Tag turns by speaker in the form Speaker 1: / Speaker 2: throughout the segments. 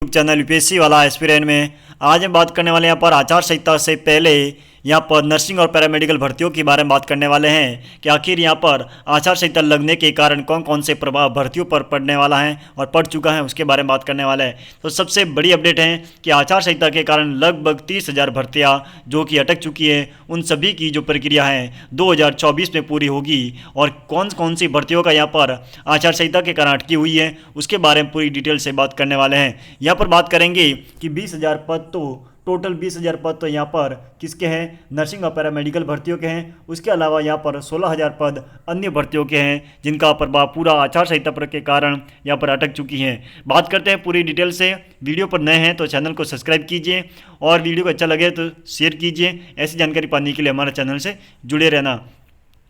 Speaker 1: Channel UPSC वाला aspirant में आज हम बात करने वाले हैं यहाँ पर आचार संहिता से पहले यहाँ पर नर्सिंग और पैरामेडिकल भर्तियों के बारे में बात करने वाले हैं कि आखिर यहाँ पर आचार संहिता लगने के कारण कौन कौन से प्रभाव भर्तियों पर पड़ने वाला है और पड़ चुका है उसके बारे में बात करने वाला है। तो सबसे बड़ी अपडेट है कि आचार संहिता के कारण लगभग 30,000 भर्तियाँ जो कि अटक चुकी है, उन सभी की जो प्रक्रिया है 2024 में पूरी होगी। और कौन कौन सी भर्तियों का यहाँ पर आचार संहिता के कारण अटकी हुई है उसके बारे में पूरी डिटेल से बात करने वाले हैं। यहाँ पर बात करेंगे कि 20,000 पद तो टोटल 20,000 पद तो यहाँ पर किसके हैं, नर्सिंग और पैरामेडिकल भर्तियों के हैं। उसके अलावा यहाँ पर 16,000 पद अन्य भर्तियों के हैं जिनका प्रभाव पूरा आचार संहिता पर के कारण यहाँ पर अटक चुकी हैं। बात करते हैं पूरी डिटेल से। वीडियो पर नए हैं तो चैनल को सब्सक्राइब कीजिए और वीडियो को अच्छा लगे तो शेयर कीजिए। ऐसी जानकारी पाने के लिए हमारे चैनल से जुड़े रहना।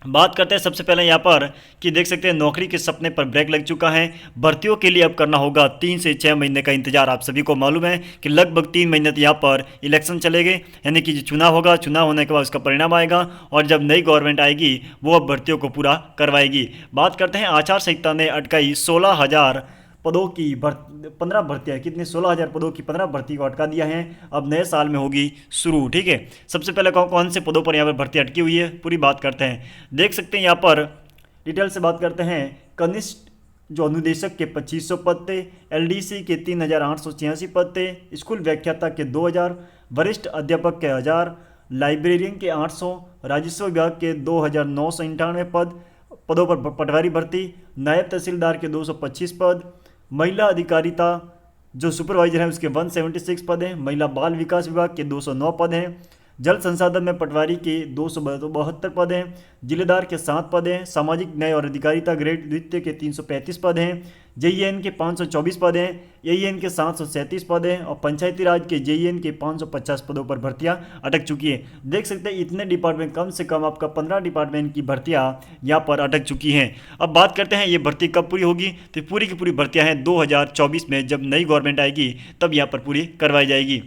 Speaker 1: बात करते हैं सबसे पहले यहाँ पर कि देख सकते हैं नौकरी के सपने पर ब्रेक लग चुका है। भर्तियों के लिए अब करना होगा 3 से 6 महीने का इंतजार। आप सभी को मालूम है कि लगभग 3 महीने तो यहाँ पर इलेक्शन चलेंगे, यानी कि जो चुनाव होगा, चुनाव होने के बाद उसका परिणाम आएगा और जब नई गवर्नमेंट आएगी वो अब भर्तियों को पूरा करवाएगी। बात करते हैं आचार संहिता ने अटकाई 16,000 पदों की 15 भर्तियाँ, कितने 16,000 पदों की 15 भर्ती को अटका दिया है। अब नए साल में होगी शुरू। ठीक है, सबसे पहले कौन कौन से पदों पर यहाँ पर भर्ती अटकी हुई है पूरी बात करते हैं। देख सकते हैं यहाँ पर डिटेल से बात करते हैं। कनिष्ठ जो अनुदेशक के 2500 पद थे, एलडीसी के 3,886 पद थे, स्कूल व्याख्याता के 2,000, वरिष्ठ अध्यापक के 1,000, लाइब्रेरियन के 800, राजस्व विभाग के 2,998 पदों पर पटवारी भर्ती, नायब तहसीलदार के 225 पद, महिला अधिकारिता जो सुपरवाइजर है उसके 176 पद हैं, महिला बाल विकास विभाग के 209 पद हैं, जल संसाधन में पटवारी के 272 पद हैं, जिलेदार के 7 पद हैं, सामाजिक न्याय और अधिकारिता ग्रेड द्वितीय के 335 पद हैं, जेईएन के 524 पद हैं, एईएन के 737 पद हैं और पंचायती राज के जेईएन के 550 पदों पर भर्तियां अटक चुकी है। देख सकते हैं इतने डिपार्टमेंट, कम से कम आपका 15 डिपार्टमेंट की भर्तियां यहाँ पर अटक चुकी हैं। अब बात करते हैं ये भर्ती कब पूरी होगी, तो पूरी की पूरी भर्तियां हैं 2024 में, जब नई गवर्नमेंट आएगी तब यहाँ पर पूरी करवाई जाएगी।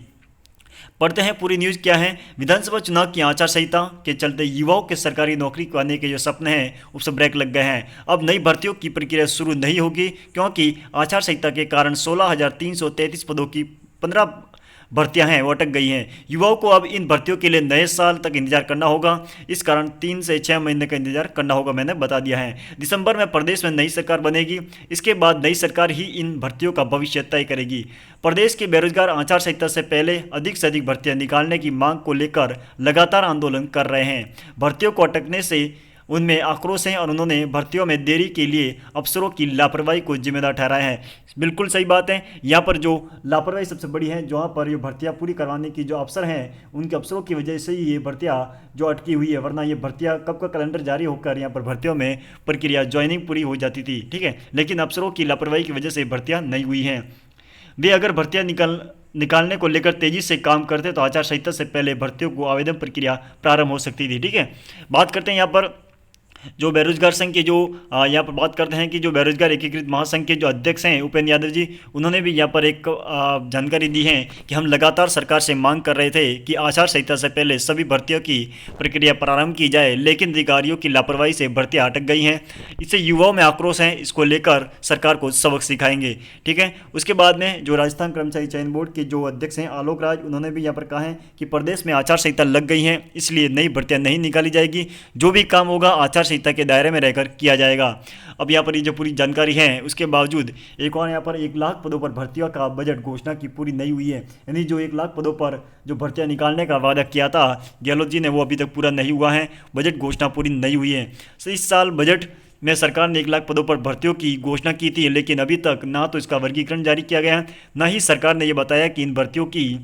Speaker 1: पढ़ते हैं पूरी न्यूज़ क्या है। विधानसभा चुनाव की आचार संहिता के चलते युवाओं के सरकारी नौकरी पाने के जो सपने हैं उस पर ब्रेक लग गए हैं। अब नई भर्तियों की प्रक्रिया शुरू नहीं होगी क्योंकि आचार संहिता के कारण 16,333 पदों की 15 भर्तियां हैं वो अटक गई हैं। युवाओं को अब इन भर्तियों के लिए नए साल तक इंतजार करना होगा, इस कारण 3 से 6 महीने का इंतजार करना होगा, मैंने बता दिया है। दिसंबर में प्रदेश में नई सरकार बनेगी, इसके बाद नई सरकार ही इन भर्तियों का भविष्य तय करेगी। प्रदेश के बेरोजगार आचार संहिता से पहले अधिक से अधिक भर्तियां निकालने की मांग को लेकर लगातार आंदोलन कर रहे हैं। भर्तियों को अटकने से उनमें आक्रोश है और उन्होंने भर्तियों में देरी के लिए अफसरों की लापरवाही को जिम्मेदार ठहराया है। बिल्कुल सही बात है, यहाँ पर जो लापरवाही सबसे बड़ी है, जहाँ पर ये भर्तियाँ पूरी करवाने की जो अफसर हैं उनके अफसरों की वजह से ही ये भर्तियाँ जो अटकी हुई है, वरना ये भर्तियाँ कब का कैलेंडर जारी होकर यहाँ पर भर्तियों में प्रक्रिया ज्वाइनिंग पूरी हो जाती थी। ठीक है, लेकिन अफसरों की लापरवाही की वजह से भर्तियाँ नहीं हुई हैं। वे अगर भर्तियाँ निकालने को लेकर तेजी से काम करते तो आचार संहिता से पहले भर्तियों को आवेदन प्रक्रिया प्रारंभ हो सकती थी। ठीक है, बात करते हैं यहाँ पर जो बेरोजगार संघ के जो यहाँ पर बात करते हैं कि जो बेरोजगार एकीकृत महासंघ के जो अध्यक्ष हैं उपेंद्र यादव जी, उन्होंने भी यहाँ पर एक जानकारी दी है कि हम लगातार सरकार से मांग कर रहे थे कि आचार संहिता से पहले सभी भर्तियों की प्रक्रिया प्रारंभ की जाए, लेकिन अधिकारियों की लापरवाही से भर्तियाँ अटक गई हैं। इससे युवाओं में आक्रोश है, इसको लेकर सरकार को सबक सिखाएंगे। ठीक है, उसके बाद में जो राजस्थान कर्मचारी चयन बोर्ड के जो अध्यक्ष हैं आलोक राज, उन्होंने भी यहाँ पर कहा है कि प्रदेश में आचार संहिता लग गई है, इसलिए नई भर्तियाँ नहीं निकाली जाएगी, जो भी काम होगा आचार संहिता के दायरे में रहकर किया जाएगा। अब यहाँ पर ये जो पूरी जानकारी है उसके बावजूद एक और यहाँ पर 1 लाख पदों पर भर्तियों का बजट घोषणा की पूरी नहीं हुई है, यानी जो 1 लाख पदों पर जो भर्तियां निकालने का वादा किया था गहलोत जी ने, वो अभी तक पूरा नहीं हुआ है, बजट घोषणा पूरी नहीं हुई है। तो इस साल बजट में सरकार ने 1 लाख पदों पर भर्तियों की घोषणा की थी, लेकिन अभी तक ना तो इसका वर्गीकरण जारी किया गया है, ना ही सरकार ने ये बताया कि इन भर्तियों की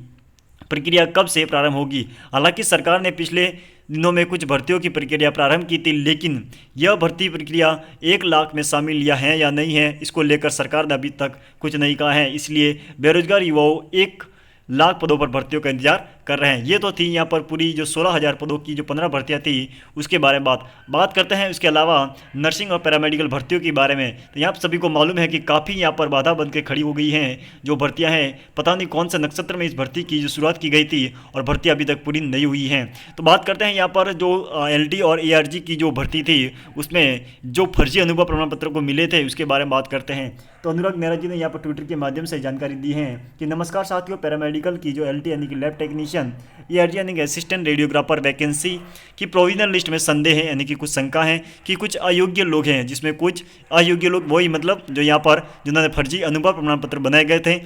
Speaker 1: प्रक्रिया कब से प्रारंभ होगी। हालांकि सरकार ने पिछले दिनों में कुछ भर्तियों की प्रक्रिया प्रारंभ की थी, लेकिन यह भर्ती प्रक्रिया 1 लाख में शामिल या है या नहीं है, इसको लेकर सरकार ने अभी तक कुछ नहीं कहा है। इसलिए बेरोजगार युवाओं 1 लाख पदों पर भर्तियों का इंतजार कर रहे हैं। ये तो थी यहाँ पर पूरी जो 16,000 पदों की जो 15 भर्तियाँ थी उसके बारे में बात करते हैं। उसके अलावा नर्सिंग और पैरामेडिकल भर्तियों के बारे में तो यहाँ सभी को मालूम है कि काफ़ी यहाँ पर बाधा बन के खड़ी हो गई हैं जो भर्तियाँ हैं। पता नहीं कौन से नक्षत्र में इस भर्ती की जो शुरुआत की गई थी और भर्ती अभी तक पूरी नहीं हुई हैं। तो बात करते हैं यहाँ पर जो LD और ARG की जो भर्ती थी उसमें जो फर्जी अनुभव प्रमाण पत्र को मिले थे उसके बारे में बात करते हैं। तो अनुराग मेहरा जी ने यहाँ पर ट्विटर के माध्यम से जानकारी दी है कि नमस्कार साथियों, पैरामेडिकल की जो LT यानी कि लैब टेक्नीशियन, ARG यानी कि असिस्टेंट रेडियोग्राफर वैकेंसी की प्रोविजनल लिस्ट में संदेह है, यानी कि कुछ शंका है कि कुछ अयोग्य लोग हैं, जिसमें कुछ अयोग्य लोग वही मतलब जो यहाँ पर जिन्होंने फर्जी अनुभव प्रमाण पत्र बनाए गए थे,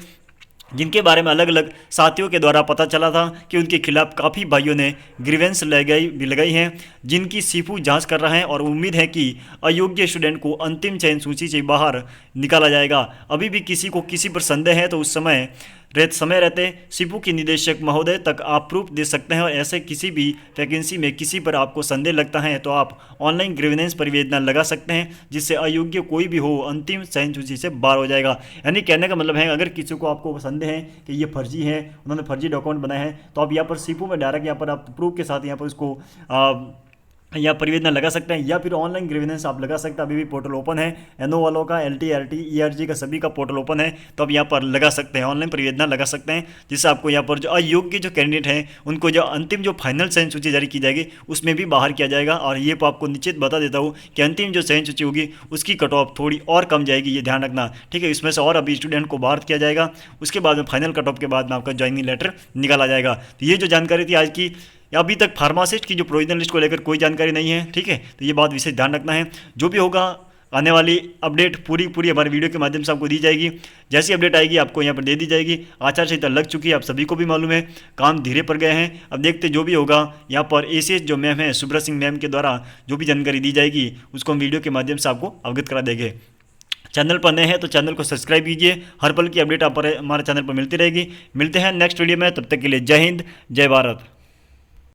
Speaker 1: जिनके बारे में अलग अलग साथियों के द्वारा पता चला था कि उनके खिलाफ काफ़ी भाइयों ने ग्रीवेंस लगाई हैं, जिनकी सीफू जांच कर रहे हैं और उम्मीद है कि अयोग्य स्टूडेंट को अंतिम चयन सूची से बाहर निकाला जाएगा। अभी भी किसी को किसी पर संदेह है तो उस समय रहते सीपू की निदेशक महोदय तक आप प्रूफ दे सकते हैं और ऐसे किसी भी वैकेंसी में किसी पर आपको संदेह लगता है तो आप ऑनलाइन ग्रीवेंस परिवेदना लगा सकते हैं, जिससे अयोग्य कोई भी हो अंतिम चयन सूची से बाहर हो जाएगा। यानी कहने का मतलब है अगर किसी को आपको संदेह है कि ये फर्जी है, उन्होंने फर्जी डॉक्यूमेंट बनाए हैं, तो आप यहाँ पर सीपू में डायरेक्ट यहाँ पर आप प्रूफ के साथ यहाँ पर उसको या परिवेदना लगा सकते हैं या फिर ऑनलाइन ग्रीवेंस आप लगा सकते हैं। अभी भी पोर्टल ओपन है, NO वालों का, LT RT ERG का सभी का पोर्टल ओपन है, तो आप यहाँ पर लगा सकते हैं, ऑनलाइन परिवेदना लगा सकते हैं, जिससे आपको यहाँ पर जो अयोग्य जो कैंडिडेट हैं उनको जो अंतिम जो फाइनल चयन सूची जारी की जाएगी उसमें भी बाहर किया जाएगा। और ये आपको निश्चित बता देता हूँ कि अंतिम जो चयन सूची होगी उसकी कट ऑफ थोड़ी और कम जाएगी, ये ध्यान रखना, ठीक है। इसमें से और अभी स्टूडेंट को बाहर किया जाएगा, उसके बाद में फाइनल कट ऑफ के बाद में आपका ज्वाइनिंग लेटर निकाला जाएगा। तो ये जो जानकारी थी आज की, अभी तक फार्मासिस्ट की जो प्रोविजनल लिस्ट को लेकर कोई जानकारी नहीं है, ठीक है। तो ये बात विशेष ध्यान रखना है। जो भी होगा आने वाली अपडेट पूरी हमारे वीडियो के माध्यम से आपको दी जाएगी। जैसी अपडेट आएगी आपको यहाँ पर दे दी जाएगी। आचार संहिता लग चुकी है, आप सभी को भी मालूम है, काम धीरे पड़ गए हैं। अब देखते जो भी होगा, यहाँ पर ACS जो मैम है सुब्रा सिंह मैम के द्वारा जो भी जानकारी दी जाएगी उसको हम वीडियो के माध्यम से आपको अवगत करा देंगे। चैनल पर नए हैं तो चैनल को सब्सक्राइब कीजिए, हर पल की अपडेट आप हमारे चैनल पर मिलती रहेगी। मिलते हैं नेक्स्ट वीडियो में, तब तक के लिए जय हिंद, जय भारत।